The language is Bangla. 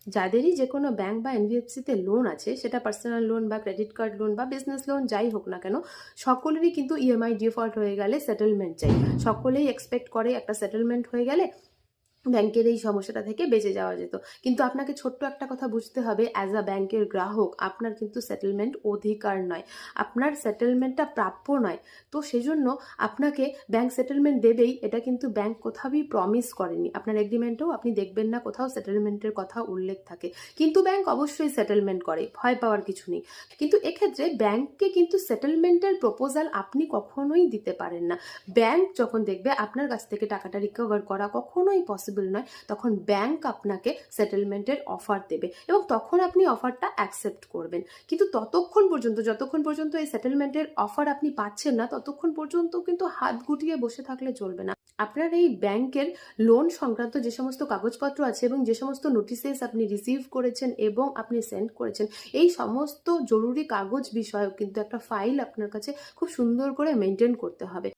যাদেরই যে কোনো ব্যাংক বা এনবিএফসিতে লোন আছে, সেটা পার্সোনাল লোন বা ক্রেডিট কার্ড লোন বা বিজনেস লোন যাই হোক না কেন, সকলেরই কিন্তু ইএমআই ডিফল্ট হয়ে গেলে সেটেলমেন্ট চাই। সকলেই এক্সপেক্ট করে একটা সেটেলমেন্ট হয়ে গেলে ব্যাংকের এই সমস্যাটা থেকে বেঁচে যাওয়া যেত। কিন্তু আপনাকে ছোট্ট একটা কথা বুঝতে হবে, অ্যাজ আ ব্যাংকের গ্রাহক আপনার কিন্তু সেটেলমেন্ট অধিকার নয়, আপনার সেটেলমেন্টটা প্রাপ্য নয়। তো সেজন্য আপনাকে ব্যাংক সেটেলমেন্ট দেবেই, এটা কিন্তু ব্যাংক কোথাওই প্রমিস করেনি। আপনার এগ্রিমেন্টেও আপনি দেখবেন না কোথাও সেটেলমেন্টের কথা উল্লেখ থাকে, কিন্তু ব্যাংক অবশ্যই সেটেলমেন্ট করে, ভয় পাওয়ার কিছু নেই। কিন্তু এক্ষেত্রে ব্যাংককে কিন্তু সেটেলমেন্টের প্রপোজাল আপনি কখনোই দিতে পারেন না। ব্যাংক যখন দেখবে আপনার কাছ থেকে টাকাটা রিকভার করা কখনোই পসিবল নয়, তখন ব্যাংক আপনাকে সেটেলমেন্টের অফার দেবে এবং তখন আপনি অফারটা অ্যাকসেপ্ট করবেন। কিন্তু ততক্ষণ পর্যন্ত, যতক্ষণ পর্যন্ত এই সেটেলমেন্টের অফার আপনি পাচ্ছেন না, ততক্ষণ পর্যন্ত কিন্তু হাত গুটিয়ে বসে থাকলে চলবে না। আপনার এই ব্যাংকের লোন সংক্রান্ত যে সমস্ত কাগজপত্র আছে এবং যে সমস্ত নোটিশেস আপনি রিসিভ করেছেন এবং আপনি সেন্ড করেছেন, এই সমস্ত জরুরি কাগজ বিষয়ক কিন্তু একটা ফাইল আপনার কাছে খুব সুন্দর করে মেনটেন করতে হবে।